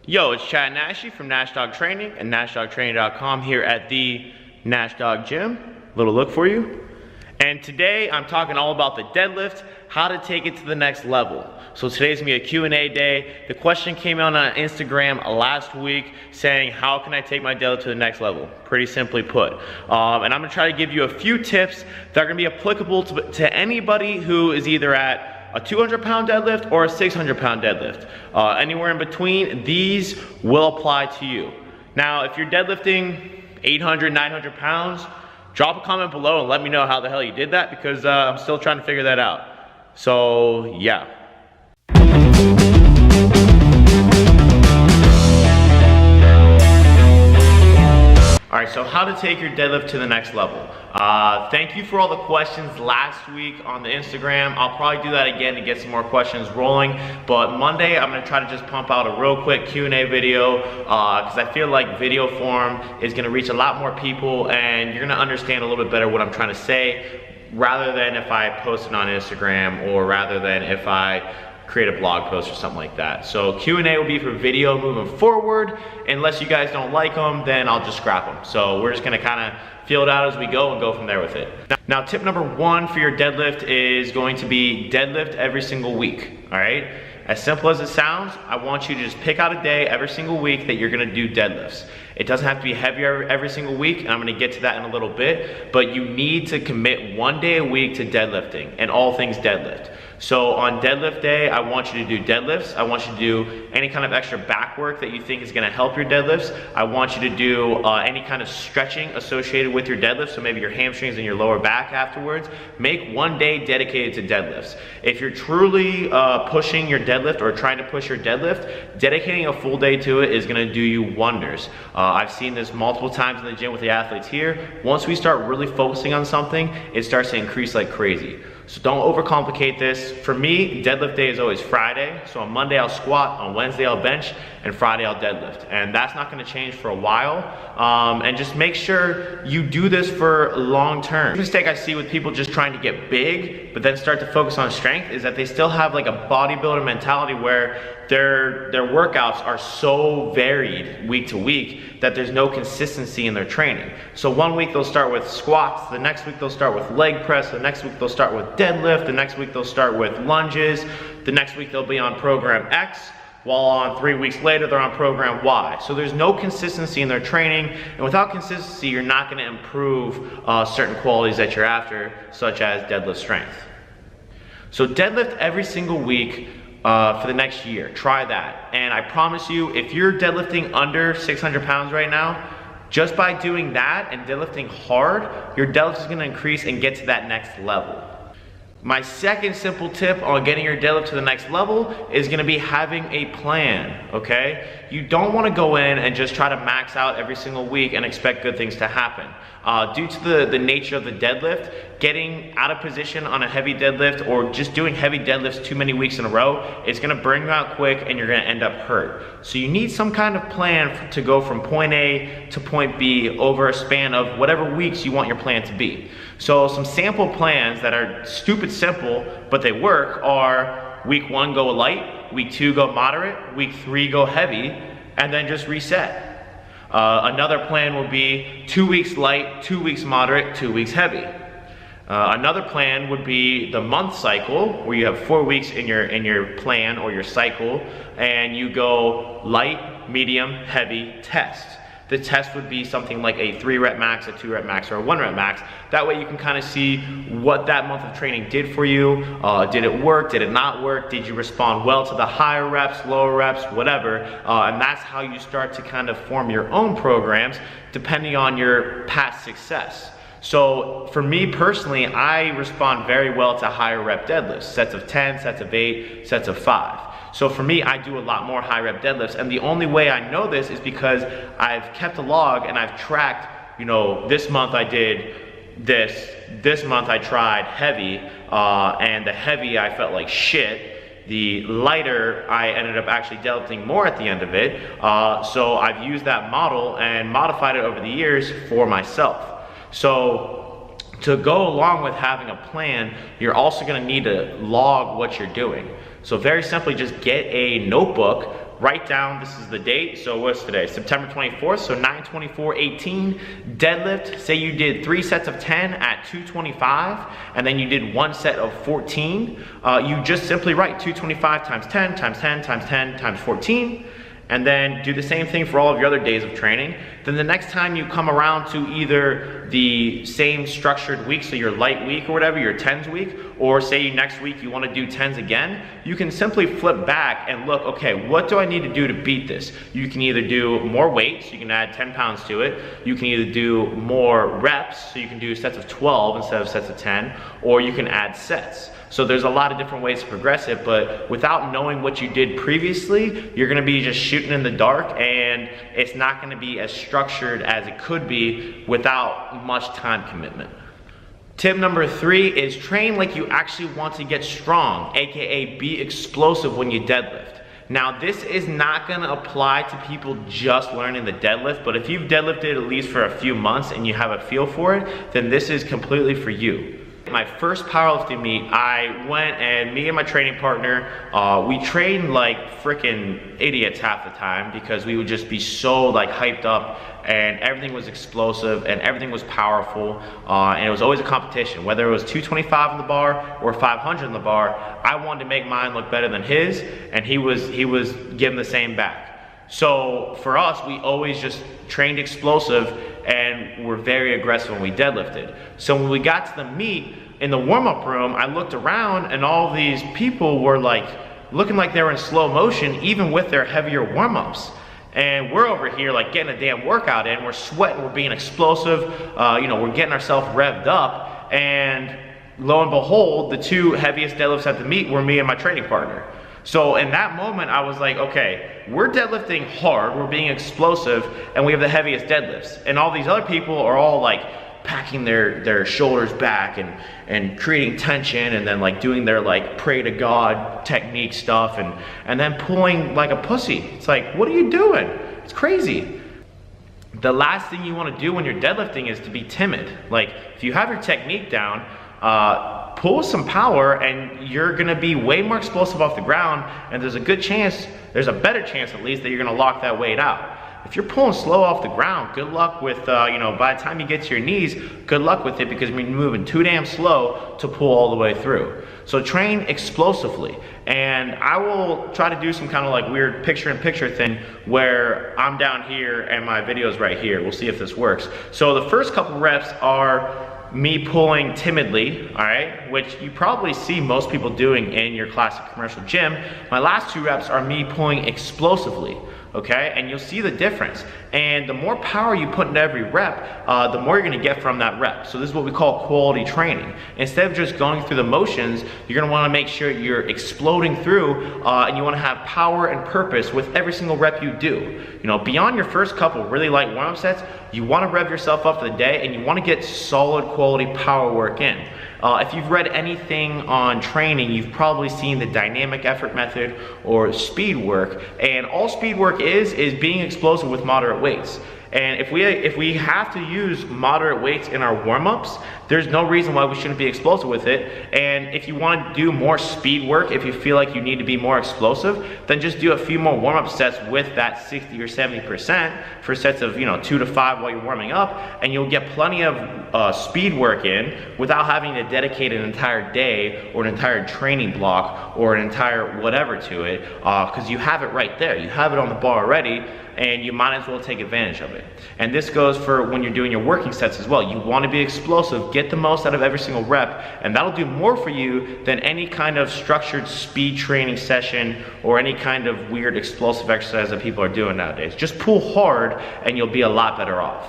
Yo, it's Chad Nashy from Nash Dog Training and NashDogTraining.com here at the Nash Dog Gym. Little look for you. And today I'm talking all about the deadlift, how to take it to the next level. So today's gonna be a Q&A day. The question came out on Instagram last week saying, how can I take my deadlift to the next level? Pretty simply put. And I'm gonna try to give you a few tips that are gonna be applicable to anybody who is either at a 200-pound deadlift or a 600-pound deadlift. Anywhere in between, these will apply to you. Now, if you're deadlifting 800, 900 pounds, drop a comment below and let me know how the hell you did that, because I'm still trying to figure that out. So, yeah. All right, so how to take your deadlift to the next level. Thank you for all the questions last week on the Instagram. I'll probably do that again to get some more questions rolling. But Monday, I'm gonna try to just pump out a real quick Q&A video because I feel like video form is gonna reach a lot more people and you're gonna understand a little bit better what I'm trying to say, rather than if I post it on Instagram or rather than if I create a blog post or something like that. So Q&A will be for video moving forward. Unless you guys don't like them, then I'll just scrap them. So we're just gonna kind of feel it out as we go and go from there with it. Now, tip number one for your deadlift is going to be deadlift every single week, all right? As simple as it sounds, I want you to just pick out a day every single week that you're gonna do deadlifts. It doesn't have to be heavier every single week, and I'm gonna get to that in a little bit, but you need to commit one day a week to deadlifting and all things deadlift. So on deadlift day, I want you to do deadlifts. I want you to do any kind of extra back work that you think is gonna help your deadlifts. I want you to do any kind of stretching associated with your deadlift, so maybe your hamstrings and your lower back afterwards. Make one day dedicated to deadlifts. If you're truly pushing your deadlift or trying to push your deadlift, dedicating a full day to it is gonna do you wonders. I've seen this multiple times in the gym with the athletes here. Once we start really focusing on something, it starts to increase like crazy. So don't overcomplicate this. For me, deadlift day is always Friday. So on Monday I'll squat, on Wednesday I'll bench, and Friday I'll deadlift. And that's not gonna change for a while. And just make sure you do this for long term. The mistake I see with people just trying to get big, but then start to focus on strength, is that they still have like a bodybuilder mentality where their workouts are so varied week to week that there's no consistency in their training. So one week they'll start with squats, the next week they'll start with leg press, the next week they'll start with deadlift, the next week they'll start with lunges, the next week they'll be on program X, while on 3 weeks later they're on program Y. So there's no consistency in their training, and without consistency you're not gonna improve certain qualities that you're after, such as deadlift strength. So deadlift every single week for the next year. Try that. And I promise you, if you're deadlifting under 600 pounds right now, just by doing that and deadlifting hard, your deadlift is gonna increase and get to that next level. My second simple tip on getting your deadlift to the next level is gonna be having a plan, okay? You don't wanna go in and just try to max out every single week and expect good things to happen. Due to the nature of the deadlift, getting out of position on a heavy deadlift or just doing heavy deadlifts too many weeks in a row, it's gonna burn you out quick and you're gonna end up hurt. So you need some kind of plan to go from point A to point B over a span of whatever weeks you want your plan to be. So some sample plans that are stupid simple, but they work, are week 1 go light, week 2 go moderate, week 3 go heavy, and then just reset. Another plan will be 2 weeks light, 2 weeks moderate, 2 weeks heavy. Another plan would be the month cycle, where you have 4 weeks in your plan or your cycle, and you go light, medium, heavy, test. The test would be something like a 3-rep max, a 2-rep max, or a 1-rep max. That way you can kind of see what that month of training did for you. Did it work? Did it not work? Did you respond well to the higher reps, lower reps, whatever? And that's how you start to kind of form your own programs depending on your past success. So for me personally, I respond very well to higher rep deadlifts, sets of 10, sets of 8, sets of 5. So for me, I do a lot more high rep deadlifts, and the only way I know this is because I've kept a log and I've tracked, you know, this month I did this month I tried heavy, and the heavy I felt like shit. The lighter, I ended up actually deadlifting more at the end of it. So I've used that model and modified it over the years for myself. So to go along with having a plan, you're also gonna need to log what you're doing. So very simply, just get a notebook, write down, this is the date, so what's today? September 24th, so 9/24/18, deadlift, say you did 3 sets of 10 at 225, and then you did 1 set of 14, you just simply write 225 times 10 times 10 times 10 times 14, and then do the same thing for all of your other days of training. Then the next time you come around to either the same structured week, so your light week or whatever, your 10s week, or say next week you want to do 10s again, you can simply flip back and look, okay, what do I need to do to beat this? You can either do more weights, you can add 10 pounds to it, you can either do more reps, so you can do sets of 12 instead of sets of 10, or you can add sets. So there's a lot of different ways to progress it, but without knowing what you did previously, you're gonna be just shooting in the dark, and it's not gonna be as structured as it could be without much time commitment. Tip number 3 is train like you actually want to get strong, aka be explosive when you deadlift. Now this is not gonna apply to people just learning the deadlift, but if you've deadlifted at least for a few months and you have a feel for it, then this is completely for you. My first powerlifting meet, I went and me and my training partner, we trained like freaking idiots half the time because we would just be so like hyped up and everything was explosive and everything was powerful, and it was always a competition. Whether it was 225 on the bar or 500 on the bar, I wanted to make mine look better than his, and he was giving the same back. So for us, we always just trained explosive and were very aggressive when we deadlifted. So when we got to the meet, in the warm-up room, I looked around and all these people were like, looking like they were in slow motion, even with their heavier warm-ups. And we're over here like getting a damn workout in, we're sweating, we're being explosive, you know, we're getting ourselves revved up, and lo and behold, the 2 heaviest deadlifts at the meet were me and my training partner. So in that moment, I was like, okay, we're deadlifting hard, we're being explosive, and we have the heaviest deadlifts. And all these other people are all like packing their shoulders back and creating tension, and then like doing their like pray to God technique stuff, and then pulling like a pussy. It's like, what are you doing? It's crazy. The last thing you want to do when you're deadlifting is to be timid. Like if you have your technique down, pull with some power and you're gonna be way more explosive off the ground, and there's a good chance, there's a better chance at least, that you're gonna lock that weight out. If you're pulling slow off the ground, good luck with, you know, by the time you get to your knees, good luck with it, because you're moving too damn slow to pull all the way through. So train explosively. And I will try to do some kind of like weird picture-in-picture thing where I'm down here and my video's right here. We'll see if this works. So the first couple reps are me pulling timidly, all right, which you probably see most people doing in your classic commercial gym. My last 2 reps are me pulling explosively, okay, and you'll see the difference. And the more power you put into every rep, the more you're gonna get from that rep. So this is what we call quality training. Instead of just going through the motions, you're gonna wanna make sure you're exploding through, and you wanna have power and purpose with every single rep you do. You know, beyond your first couple really light warm-up sets, you wanna rev yourself up for the day, and you wanna get solid quality power work in. If you've read anything on training, you've probably seen the dynamic effort method or speed work, and all speed work is being explosive with moderate weights. And if we have to use moderate weights in our warm-ups, there's no reason why we shouldn't be explosive with it. And if you want to do more speed work, if you feel like you need to be more explosive, then just do a few more warm-up sets with that 60 or 70% for sets of, you know, 2 to 5 while you're warming up, and you'll get plenty of speed work in without having to dedicate an entire day or an entire training block or an entire whatever to it, because you have it right there. You have it on the bar already, and you might as well take advantage of it. And this goes for when you're doing your working sets as well. You want to be explosive, get the most out of every single rep, and that'll do more for you than any kind of structured speed training session or any kind of weird explosive exercise that people are doing nowadays. Just pull hard and you'll be a lot better off.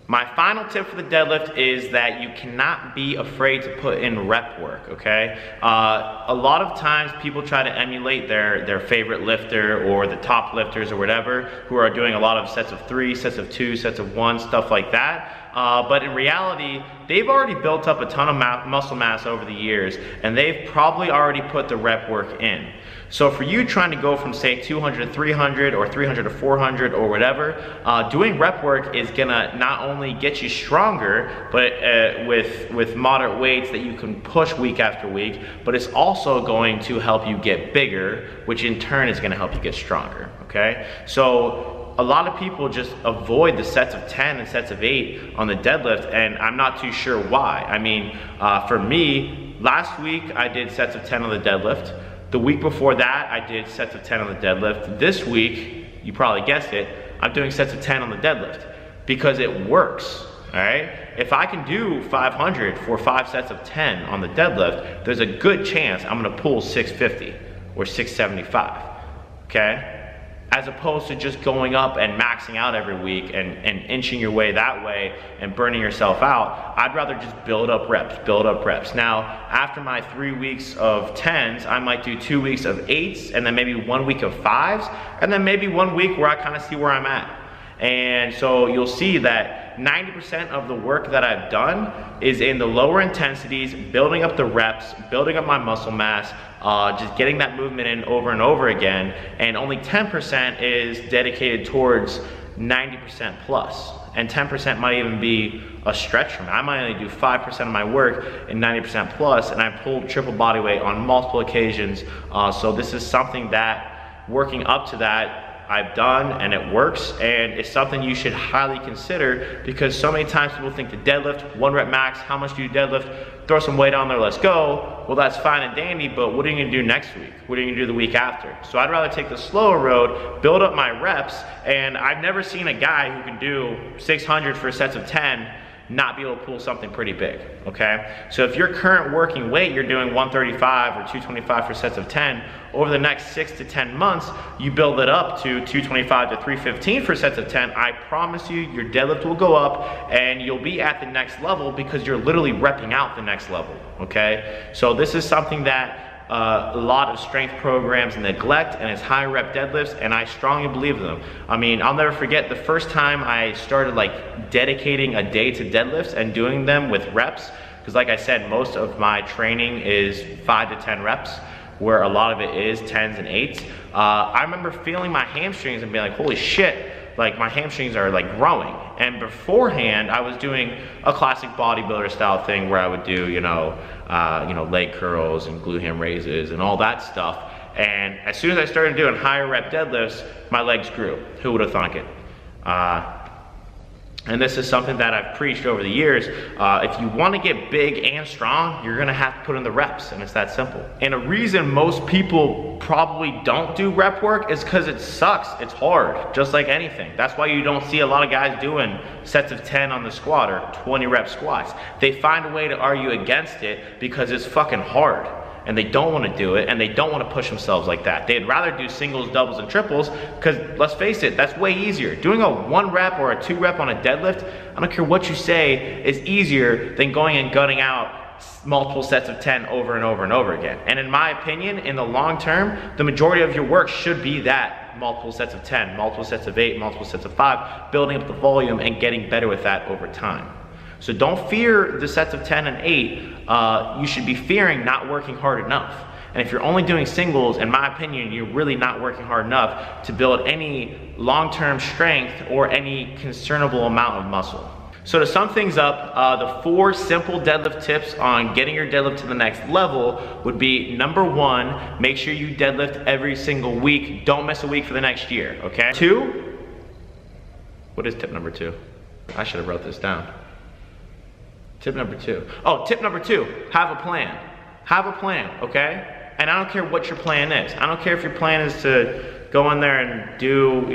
My final tip for the deadlift is that you cannot be afraid to put in rep work, okay? A lot of times people try to emulate their favorite lifter or the top lifters or whatever, who are doing a lot of sets of 3, sets of 2, sets of 1, stuff like that. but in reality, they've already built up a ton of muscle mass over the years, and they've probably already put the rep work in. So for you trying to go from say 200 to 300 or 300 to 400 or whatever, doing rep work is gonna not only get you stronger, but with moderate weights that you can push week after week, but it's also going to help you get bigger, which in turn is gonna help you get stronger, okay? So a lot of people just avoid the sets of 10 and sets of 8 on the deadlift, and I'm not too sure why. I mean, for me, last week I did sets of 10 on the deadlift. The week before that, I did sets of 10 on the deadlift. This week, you probably guessed it, I'm doing sets of 10 on the deadlift because it works, all right? If I can do 500 for 5 sets of 10 on the deadlift, there's a good chance I'm gonna pull 650 or 675, okay? As opposed to just going up and maxing out every week and inching your way that way and burning yourself out. I'd rather just build up reps, build up reps. Now, after my 3 weeks of 10s, I might do 2 weeks of 8s and then maybe 1 week of 5s, and then maybe 1 week where I kind of see where I'm at. And so you'll see that 90% of the work that I've done is in the lower intensities, building up the reps, building up my muscle mass, just getting that movement in over and over again, and only 10% is dedicated towards 90% plus. And 10% might even be a stretch for me. I might only do 5% of my work in 90% plus, and I pulled triple body weight on multiple occasions. So this is something that, working up to that, I've done, and it works, and it's something you should highly consider, because so many times people think the deadlift, 1 rep max, how much do you deadlift? Throw some weight on there, let's go. Well, that's fine and dandy, but what are you gonna do next week? What are you gonna do the week after? So I'd rather take the slower road, build up my reps, and I've never seen a guy who can do 600 for sets of 10 not be able to pull something pretty big, okay? So if your current working weight, you're doing 135 or 225 for sets of 10, over the next 6 to 10 months, you build it up to 225 to 315 for sets of 10, I promise you, your deadlift will go up and you'll be at the next level because you're literally repping out the next level, okay? So this is something that a lot of strength programs neglect, and it's high rep deadlifts, and I strongly believe in them. I mean, I'll never forget the first time I started like dedicating a day to deadlifts and doing them with reps, because like I said, most of my training is 5 to 10 reps, where a lot of it is 10s and 8s. I remember feeling my hamstrings and being like, holy shit, like my hamstrings are like growing. And beforehand, I was doing a classic bodybuilder style thing where I would do, leg curls and glute ham raises and all that stuff. And as soon as I started doing higher rep deadlifts, my legs grew. Who would have thunk it? And this is something that I've preached over the years. If you want to get big and strong, you're gonna have to put in the reps, and it's that simple. And a reason most people probably don't do rep work is because it sucks. It's hard, just like anything. That's why you don't see a lot of guys doing sets of 10 on the squat or 20 rep squats. They find a way to argue against it because it's fucking hard, and they don't want to do it, and they don't want to push themselves like that. They'd rather do singles, doubles, and triples, because let's face it, that's way easier. Doing a 1 rep or a 2 rep on a deadlift, I don't care what you say, is easier than going and gunning out multiple sets of 10 over and over and over again. And in my opinion, in the long term, the majority of your work should be that multiple sets of 10, multiple sets of 8, multiple sets of 5, building up the volume and getting better with that over time. So don't fear the sets of 10 and 8. You should be fearing not working hard enough. And if you're only doing singles, in my opinion, you're really not working hard enough to build any long-term strength or any concernable amount of muscle. So to sum things up, the 4 simple deadlift tips on getting your deadlift to the next level would be: number 1, make sure you deadlift every single week. Don't miss a week for the next year, okay? 2, what is tip number 2? I should have wrote this down. Tip number 2. Oh, tip number 2, have a plan. Have a plan, okay? And I don't care what your plan is. I don't care if your plan is to go in there and do,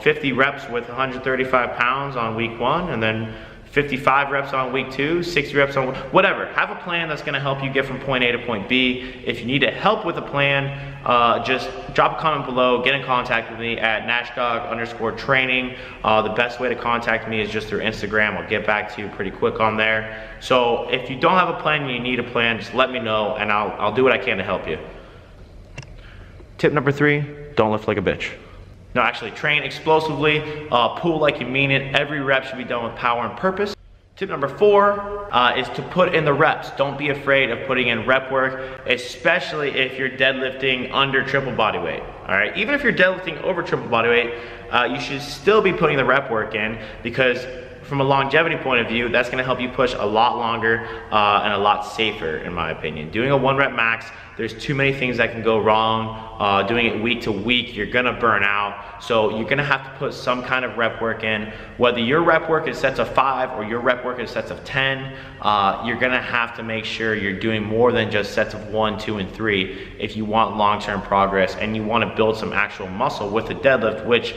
50 reps with 135 pounds on week 1, and then 55 reps on week 2, 60 reps on, whatever. Have a plan that's gonna help you get from point A to point B. If you need help with a plan, just drop a comment below, get in contact with me at nashdog_training. The best way to contact me is just through Instagram. I'll get back to you pretty quick on there. So if you don't have a plan and you need a plan, just let me know and I'll do what I can to help you. Tip number 3, don't lift like a bitch. No, actually, train explosively, pull like you mean it. Every rep should be done with power and purpose. Tip number 4 is to put in the reps. Don't be afraid of putting in rep work, especially if you're deadlifting under triple body weight. All right, even if you're deadlifting over triple body weight, you should still be putting the rep work in, because from a longevity point of view, that's gonna help you push a lot longer and a lot safer, in my opinion. Doing a 1 rep max, there's too many things that can go wrong. Doing it week to week, you're gonna burn out. So you're gonna have to put some kind of rep work in. Whether your rep work is sets of 5 or your rep work is sets of 10, you're gonna have to make sure you're doing more than just sets of 1, 2, and 3 if you want long-term progress and you wanna build some actual muscle with the deadlift, which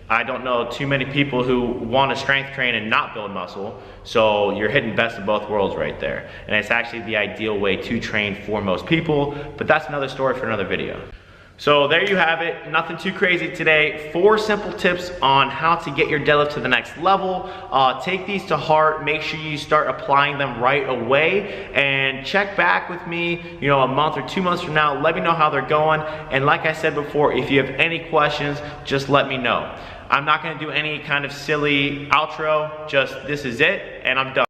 I don't know too many people who want to strength train and not build muscle, so you're hitting best of both worlds right there. And it's actually the ideal way to train for most people, but that's another story for another video. So there you have it, nothing too crazy today. 4 simple tips on how to get your deadlift to the next level. Take these to heart, make sure you start applying them right away, and check back with me, you know, a month or 2 months from now. Let me know how they're going, and like I said before, if you have any questions, just let me know. I'm not gonna do any kind of silly outro, just this is it, and I'm done.